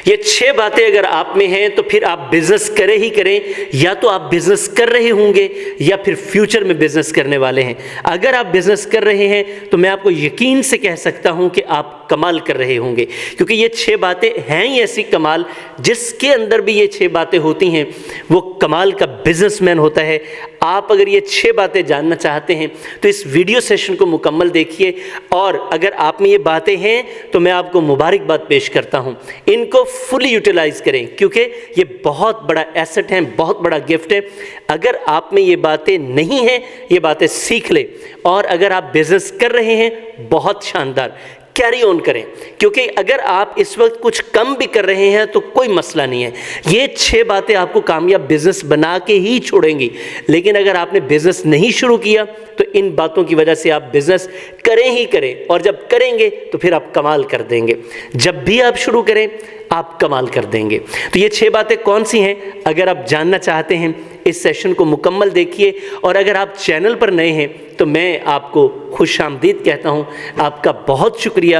یہ 6 باتیں اگر آپ میں ہیں تو پھر آپ بزنس کریں ہی کریں، یا تو آپ بزنس کر رہے ہوں گے یا پھر فیوچر میں بزنس کرنے والے ہیں۔ اگر آپ بزنس کر رہے ہیں تو میں آپ کو یقین سے کہہ سکتا ہوں کہ آپ کمال کر رہے ہوں گے، کیونکہ یہ 6 باتیں ہیں ہی ایسی کمال، جس کے اندر بھی یہ 6 باتیں ہوتی ہیں وہ کمال کا بزنس مین ہوتا ہے۔ آپ اگر یہ 6 باتیں جاننا چاہتے ہیں تو اس ویڈیو سیشن کو مکمل دیکھیے، اور اگر آپ میں یہ باتیں ہیں تو میں آپ کو مبارکباد پیش کرتا ہوں۔ ان کو فلی یوٹیلائز کریں، کیونکہ یہ بہت بڑا ایسٹ ہے، بہت بڑا گفٹ ہے۔ اگر آپ میں یہ باتیں نہیں ہیں، یہ باتیں سیکھ لیں، اور اگر آپ بزنس کر رہے ہیں بہت شاندار، کیری آن کریں، کیونکہ اگر آپ اس وقت کچھ کم بھی کر رہے ہیں تو کوئی مسئلہ نہیں ہے۔ یہ 6 باتیں آپ کو کامیاب بزنس بنا کے ہی چھوڑیں گی، لیکن اگر آپ نے بزنس نہیں شروع کیا تو ان باتوں کی وجہ سے آپ بزنس کریں ہی کریں، اور جب کریں گے تو پھر آپ کمال کر دیں گے۔ جب بھی آپ شروع کریں آپ کمال کر دیں گے۔ تو یہ 6 باتیں کون سی ہیں اگر آپ جاننا چاہتے ہیں اس سیشن کو مکمل دیکھیے، اور اگر آپ چینل پر نئے ہیں تو میں آپ کو خوش آمدید کہتا ہوں۔ آپ کا بہت شکریہ۔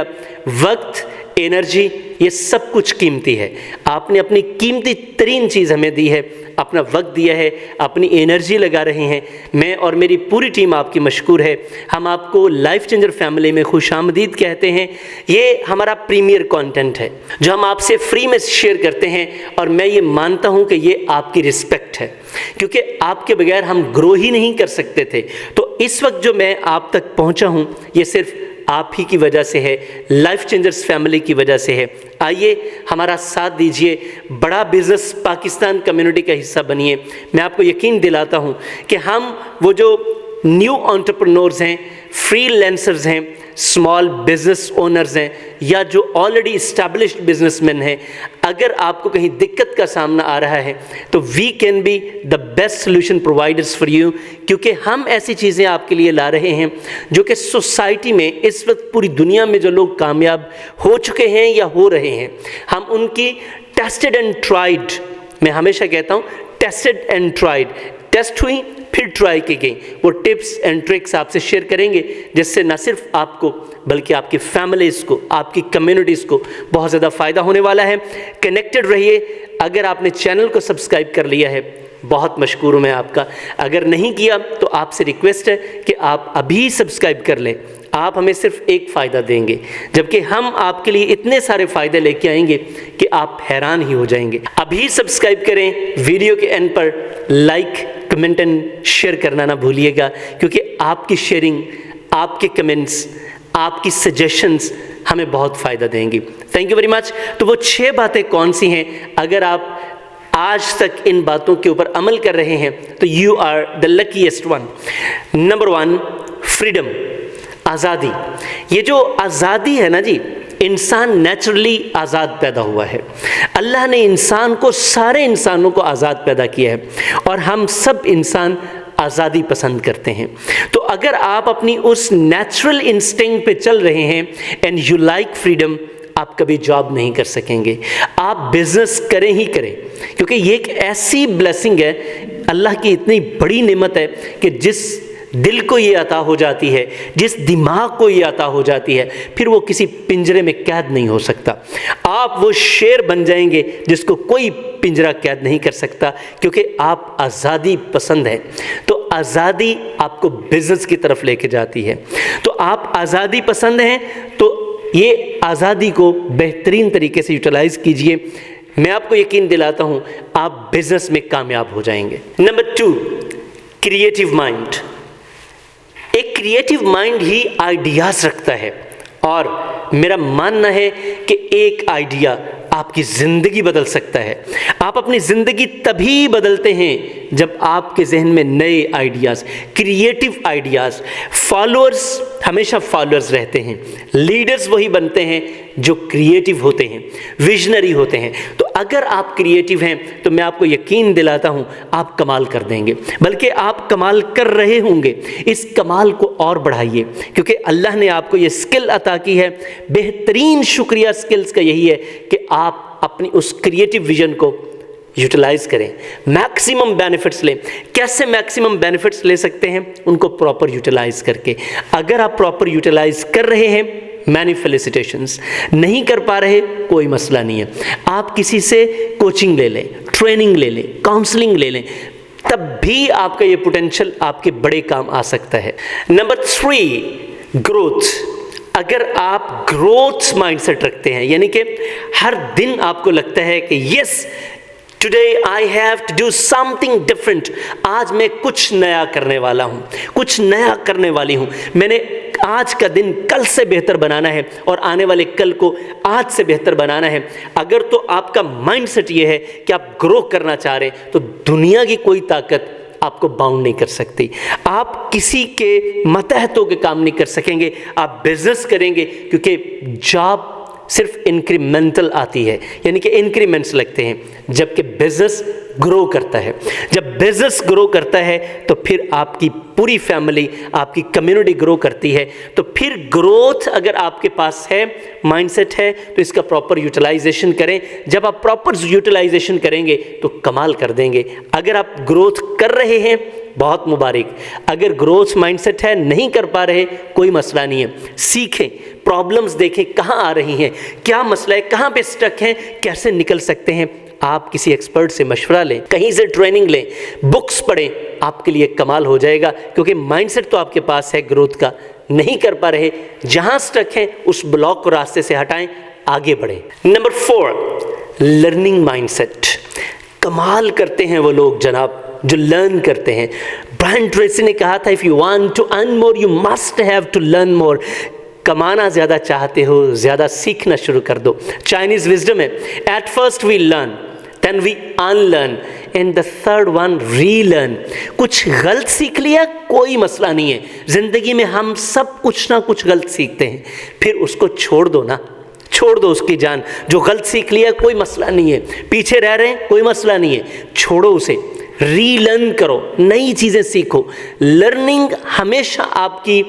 وقت، انرجی، یہ سب کچھ قیمتی ہے۔ آپ نے اپنی قیمتی ترین چیز ہمیں دی ہے، اپنا وقت دیا ہے، اپنی انرجی لگا رہے ہیں۔ میں اور میری پوری ٹیم آپ کی مشکور ہے۔ ہم آپ کو لائف چینجر فیملی میں خوش آمدید کہتے ہیں۔ یہ ہمارا پریمیئر کانٹینٹ ہے جو ہم آپ سے فری میں شیئر کرتے ہیں، اور میں یہ مانتا ہوں کہ یہ آپ کی رسپیکٹ ہے، کیونکہ آپ کے بغیر ہم گرو ہی نہیں کر سکتے تھے۔ تو اس وقت جو میں آپ تک پہنچا ہوں یہ صرف آپ ہی کی وجہ سے ہے، لائف چینجرز فیملی کی وجہ سے ہے۔ آئیے ہمارا ساتھ دیجئے، بڑا بزنس پاکستان کمیونٹی کا حصہ بنیے۔ میں آپ کو یقین دلاتا ہوں کہ ہم وہ جو نیو انٹرپرنورز ہیں، فری لینسرز ہیں، اسمال بزنس اونرز ہیں، یا جو آلریڈی اسٹیبلشڈ بزنس مین ہیں، اگر آپ کو کہیں دقت کا سامنا آ رہا ہے تو we can be the best solution providers for you, کیونکہ ہم ایسی چیزیں آپ کے لیے لا رہے ہیں جو کہ سوسائٹی میں اس وقت پوری دنیا میں جو لوگ کامیاب ہو چکے ہیں یا ہو رہے ہیں، ہم ان کی ٹیسٹڈ اینڈ ٹرائیڈ، میں ہمیشہ کہتا ہوں ٹیسٹڈ اینڈ ٹرائیڈ، ٹیسٹ ہوئی پھر ٹرائی کی گئی، وہ ٹپس اینڈ ٹرکس آپ سے شیئر کریں گے، جس سے نہ صرف آپ کو بلکہ آپ کی فیملیز کو، آپ کی کمیونٹیز کو بہت زیادہ فائدہ ہونے والا ہے۔ کنیکٹڈ رہیے۔ اگر آپ نے چینل کو سبسکرائب کر لیا ہے بہت مشکور ہوں میں آپ کا، اگر نہیں کیا تو آپ سے ریکویسٹ ہے کہ آپ ابھی سبسکرائب کر لیں۔ آپ ہمیں صرف ایک فائدہ دیں گے، جبکہ ہم آپ کے لیے اتنے سارے فائدے لے کے آئیں گے کہ آپ حیران ہی ہو جائیں گے۔ ابھی سبسکرائب کریں، ویڈیو کے and per like, comment and share کرنا نہ بھولیے گا، کیونکہ آپ کی شیئرنگ، آپ کے کمنٹس، آپ کی سجیشنز ہمیں بہت فائدہ دیں گی۔ Thank you very much. تو وہ 6 باتیں کون سی ہیں؟ اگر آپ آج تک ان باتوں کے اوپر عمل کر رہے ہیں تو you are the luckiest one. Number 1، freedom, آزادی۔ یہ جو آزادی ہے نا جی، انسان نیچرلی آزاد پیدا ہوا ہے۔ اللہ نے انسان کو، سارے انسانوں کو آزاد پیدا کیا ہے، اور ہم سب انسان آزادی پسند کرتے ہیں۔ تو اگر آپ اپنی اس نیچرل انسٹنکٹ پہ چل رہے ہیں اینڈ یو لائک فریڈم، آپ کبھی جاب نہیں کر سکیں گے۔ آپ بزنس کریں ہی کریں، کیونکہ یہ ایک ایسی بلیسنگ ہے، اللہ کی اتنی بڑی نعمت ہے کہ جس دل کو یہ عطا ہو جاتی ہے، جس دماغ کو یہ عطا ہو جاتی ہے، پھر وہ کسی پنجرے میں قید نہیں ہو سکتا۔ آپ وہ شیر بن جائیں گے جس کو کوئی پنجرہ قید نہیں کر سکتا، کیونکہ آپ آزادی پسند ہیں۔ تو آزادی آپ کو بزنس کی طرف لے کے جاتی ہے۔ تو آپ آزادی پسند ہیں تو یہ آزادی کو بہترین طریقے سے یوٹیلائز کیجئے۔ میں آپ کو یقین دلاتا ہوں آپ بزنس میں کامیاب ہو جائیں گے۔ Number 2، creative mind. ایک کریٹیو مائنڈ ہی آئیڈیاز رکھتا ہے، اور میرا ماننا ہے کہ ایک آئیڈیا آپ کی زندگی بدل سکتا ہے۔ آپ اپنی زندگی تبھی بدلتے ہیں جب آپ کے ذہن میں نئے آئیڈیاز، کریٹیو آئیڈیاز۔ فالوورز ہمیشہ فالوورز رہتے ہیں، لیڈرز وہی بنتے ہیں جو کریٹیو ہوتے ہیں، ویژنری ہوتے ہیں۔ تو اگر آپ کریٹیو ہیں تو میں آپ کو یقین دلاتا ہوں آپ کمال کر دیں گے، بلکہ آپ کمال کر رہے ہوں گے۔ اس کمال کو اور بڑھائیے، کیونکہ اللہ نے آپ کو یہ اسکل عطا کی ہے۔ بہترین شکریہ اسکلز کا یہی ہے کہ آپ اپنی اس کریٹیو ویژن کو یوٹیلائز کریں، میکسیمم بینیفٹس لیں۔ کیسے میکسیمم بینیفٹس لے سکتے ہیں؟ ان کو پراپر یوٹیلائز کر کے۔ اگر آپ پراپر یوٹیلائز کر رہے ہیں मैनी फेलिसिटेशंस। नहीं कर पा रहे, कोई मसला नहीं है, आप किसी से कोचिंग ले लें, ट्रेनिंग ले लें, काउंसलिंग ले लें, तब भी आपका ये पोटेंशियल आपके बड़े काम आ सकता है। Number 3, growth. अगर आप ग्रोथ माइंडसेट रखते हैं, यानी कि हर दिन आपको लगता है कि yes today I have to do something different, आज मैं कुछ नया करने वाला हूँ, कुछ नया करने वाली हूँ, मैंने आज का दिन कल से बेहतर बनाना है और आने वाले कल को आज से बेहतर बनाना है। अगर तो आपका माइंडसेट ये है कि आप ग्रो करना चाह रहे हैं, तो दुनिया की कोई ताकत आपको बाउंड नहीं कर सकती। आप किसी के मतहतों के काम नहीं कर सकेंगे। आप बिजनेस करेंगे क्योंकि जॉब सिर्फ इंक्रीमेंटल आती है, यानी कि इंक्रीमेंट्स लगते हैं, जबकि बिजनेस ग्रो करता है। जब बिजनेस ग्रो करता है तो फिर आपकी पूरी फैमिली, आपकी कम्युनिटी ग्रो करती है। तो फिर ग्रोथ अगर आपके पास है, माइंडसेट है, तो इसका प्रॉपर यूटिलाइजेशन करें। जब आप प्रॉपर यूटिलाइजेशन करेंगे तो कमाल कर देंगे। अगर आप ग्रोथ कर रहे हैं, बहुत मुबारक। अगर ग्रोथ माइंडसेट है, नहीं कर पा रहे, कोई मसला नहीं है, सीखें, प्रॉब्लम्स देखें कहाँ आ रही हैं, क्या मसला है, कहाँ पे स्टक हैं, कैसे निकल सकते हैं। आप किसी एक्सपर्ट से मशवरा लें, कहीं से ट्रेनिंग लें, बुक्स पढ़ें, आपके लिए कमाल हो जाएगा, क्योंकि माइंडसेट तो आपके पास है ग्रोथ का। नहीं कर पा रहे, जहाँ स्टक हैं उस ब्लॉक को रास्ते से हटाएं, आगे बढ़ें। Number 4, learning mindset. कमाल करते हैं वो लोग जनाब जो लर्न करते हैं। ब्रायन ट्रेसी ने कहा था, if you want to earn more you must have to learn more. कमाना ज़्यादा चाहते हो, ज़्यादा सीखना शुरू कर दो। चाइनीज़ विजडम है, at first we learn, then we unlearn, and the third one relearn. कुछ गलत सीख लिया, कोई मसला नहीं है, ज़िंदगी में हम सब कुछ ना कुछ गलत सीखते हैं, फिर उसको छोड़ दो ना, छोड़ दो उसकी जान। जो गलत सीख लिया कोई मसला नहीं है, पीछे रह रहे हैं कोई मसला नहीं है, छोड़ो उसे, रीलर्न करो, नई चीज़ें सीखो। लर्निंग हमेशा आपकी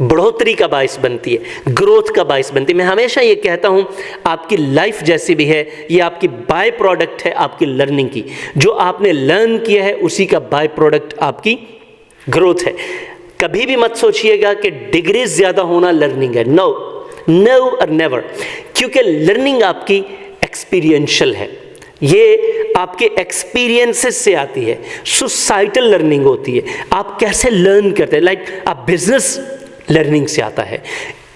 बढ़ोतरी का बायस बनती है, ग्रोथ का बायस बनती है। मैं हमेशा ये कहता हूँ, आपकी लाइफ जैसी भी है, ये आपकी बाय प्रोडक्ट है आपकी लर्निंग की। जो आपने लर्न किया है उसी का बाय प्रोडक्ट आपकी ग्रोथ है। कभी भी मत सोचिएगा कि डिग्री ज़्यादा होना लर्निंग है, नो नो और नेवर, क्योंकि लर्निंग आपकी एक्सपीरियंशियल है, ये आपके एक्सपीरियंसेस से आती है, सोसाइटल लर्निंग होती है। आप कैसे लर्न करते हैं, लाइक आप बिजनेस लर्निंग से आता है।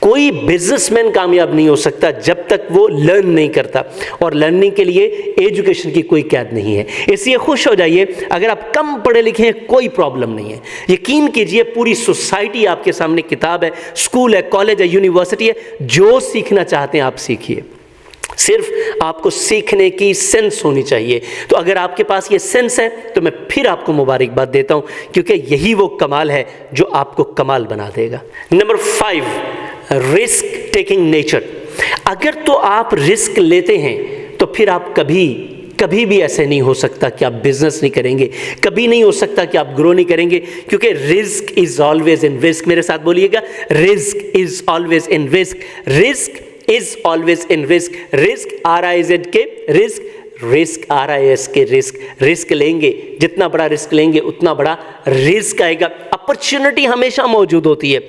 कोई बिजनेसमैन कामयाब नहीं हो सकता जब तक वो लर्न नहीं करता, और लर्निंग के लिए एजुकेशन की कोई कैद नहीं है। इसलिए खुश हो जाइए अगर आप कम पढ़े लिखे हैं, कोई प्रॉब्लम नहीं है। यकीन कीजिए पूरी सोसाइटी आपके सामने किताब है, स्कूल है, कॉलेज है, यूनिवर्सिटी है, जो सीखना चाहते हैं आप सीखिए। सिर्फ आपको सीखने की सेंस होनी चाहिए। तो अगर आपके पास ये सेंस है तो मैं फिर आपको मुबारकबाद देता हूँ, क्योंकि यही वो कमाल है जो आपको कमाल बना देगा। Number 5, risk taking nature. अगर तो आप रिस्क लेते हैं तो फिर आप कभी भी ऐसे नहीं हो सकता कि आप बिजनेस नहीं करेंगे, कभी नहीं हो सकता कि आप ग्रो नहीं करेंगे, क्योंकि risk is always in risk. मेरे साथ बोलिएगा, risk is always in risk, risk is always in risk. Risk RISK के रिस्क, रिस्क RIS के रिस्क। रिस्क लेंगे, जितना बड़ा रिस्क लेंगे उतना बड़ा रिस्क आएगा। अपॉर्चुनिटी हमेशा मौजूद होती है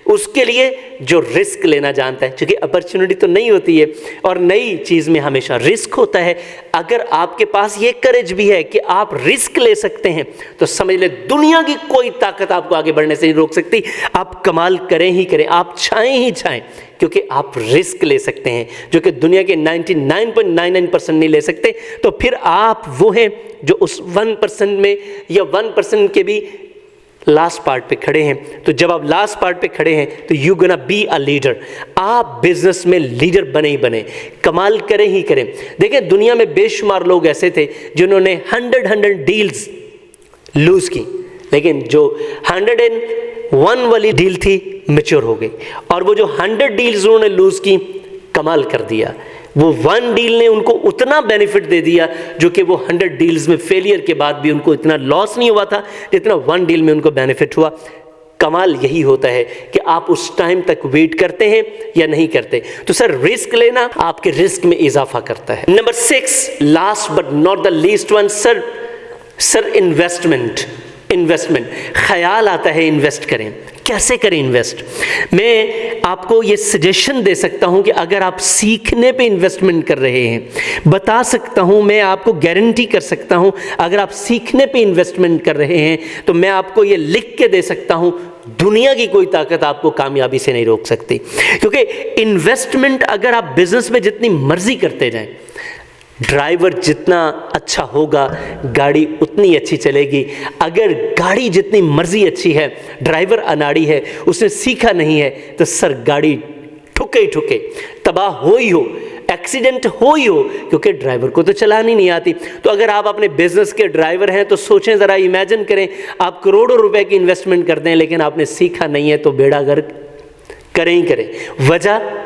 उसके लिए जो रिस्क लेना जानता है, क्योंकि अपॉर्चुनिटी तो नहीं होती है और नई चीज़ में हमेशा रिस्क होता है। अगर आपके पास ये करेज भी है कि आप रिस्क ले सकते हैं तो समझ ले दुनिया की कोई ताकत आपको आगे बढ़ने से नहीं रोक सकती। आप कमाल करें ही करें, आप चाहें ही चाहें, क्योंकि आप रिस्क ले सकते हैं जो कि दुनिया के 99.99% नहीं ले सकते। तो फिर आप वो हैं जो उस 1% में या 1% के भी लास्ट पार्ट पे खड़े हैं। तो जब आप लास्ट पार्ट पे खड़े हैं तो you gonna be a leader. आप बिजनेस में लीडर बने ही बने, कमाल करें ही करें। देखें दुनिया में बेशुमार लोग ऐसे थे जिन्होंने 100 डील्स लूज की, लेकिन जो 101 वाली डील थी मैच्योर हो गई, और वो जो 100 डील्स उन्होंने लूज की कमाल कर दिया। वो 1 डील ने उनको उतना बेनिफिट दे दिया जो कि वो 100 डील्स में फेलियर के बाद भी उनको इतना लॉस नहीं हुआ था जितना 1 डील में उनको बेनिफिट हुआ। कमाल यही होता है कि आप उस टाइम तक वेट करते हैं या नहीं करते। तो सर रिस्क लेना आपके रिस्क में इजाफा करता है। Number 6, last but not the least one, sir investment. ख्याल आता है इन्वेस्ट करें, कैसे करें इन्वेस्ट? मैं आपको ये सजेशन दे सकता हूँ कि अगर आप सीखने पे इन्वेस्टमेंट कर रहे हैं, बता सकता हूँ, मैं आपको गारंटी कर सकता हूँ, अगर आप सीखने पे इन्वेस्टमेंट कर रहे हैं तो मैं आपको ये लिख के दे सकता हूँ, दुनिया की कोई ताकत आपको कामयाबी से नहीं रोक सकती। क्योंकि इन्वेस्टमेंट अगर आप बिजनेस में जितनी मर्जी करते जाएं, ड्राइवर जितना अच्छा होगा गाड़ी उतनी अच्छी चलेगी। अगर गाड़ी जितनी मर्जी अच्छी है, ड्राइवर अनाड़ी है, उसने सीखा नहीं है, तो सर गाड़ी ठुके ही ठुके, तबाह हो ही हो, एक्सीडेंट हो ही हो, क्योंकि ड्राइवर को तो चलानी नहीं आती। तो अगर आप अपने बिजनेस के ड्राइवर हैं तो सोचें ज़रा, इमेजिन करें आप करोड़ों रुपए की इन्वेस्टमेंट करते हैं लेकिन आपने सीखा नहीं है, तो बेड़ा गर्क करें ही करें। वजह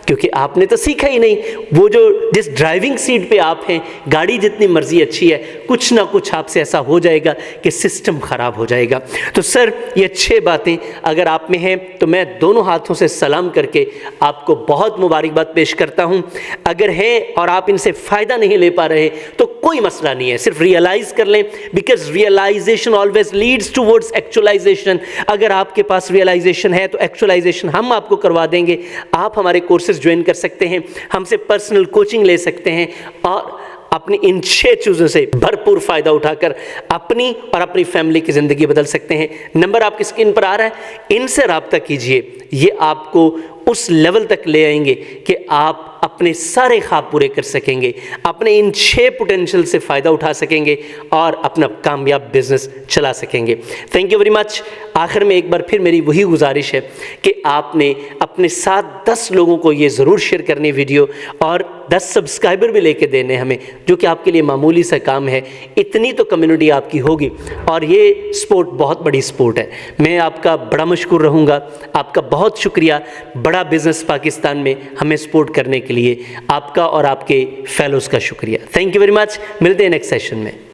क्योंकि आपने तो सीखा ही नहीं। वो जो जिस ड्राइविंग सीट पे आप हैं, गाड़ी जितनी मर्जी अच्छी है, कुछ ना कुछ आपसे ऐसा हो जाएगा कि सिस्टम ख़राब हो जाएगा। तो सर ये 6 बातें अगर आप में हैं तो मैं दोनों हाथों से सलाम करके आपको बहुत मुबारकबाद पेश करता हूँ। अगर है और आप इनसे फ़ायदा नहीं ले पा रहे तो कोई मसला नहीं है, सिर्फ रियलाइज़ कर लें, because realisation always leads towards actualisation. अगर आपके पास रियलाइजेशन है तो एक्चुअलाइजेशन हम आपको करवा देंगे। आप हमारे कोर्सेज ज्वाइन कर सकते हैं, हमसे पर्सनल कोचिंग ले सकते हैं और अपनी इन 6 चीज़ों से भरपूर फ़ायदा उठाकर अपनी और अपनी फैमिली की ज़िंदगी बदल सकते हैं। नंबर आपकी स्क्रीन पर आ रहा है, इनसे रब्ता कीजिए। ये आपको उस लेवल तक ले आएंगे कि आप अपने सारे ख्वाब पूरे कर सकेंगे, अपने इन 6 पोटेंशियल से फ़ायदा उठा सकेंगे और अपना कामयाब बिजनेस चला सकेंगे। Thank you very much. आखिर में एक बार फिर मेरी वही गुजारिश है कि आपने अपने साथ 10 लोगों को ये ज़रूर शेयर करनी वीडियो, और 10 सब्सक्राइबर भी लेके देने हमें, जो कि आपके लिए मामूली सा काम है। इतनी तो कम्युनिटी आपकी होगी और ये स्पोर्ट बहुत बड़ी स्पोर्ट है। मैं आपका बड़ा मशकूर रहूँगा, आपका बहुत शुक्रिया। बड़ा बिजनेस पाकिस्तान में हमें सपोर्ट करने के लिए आपका और आपके फेलोज़ का शुक्रिया। Thank you very much. मिलते हैं नेक्स्ट सेशन में।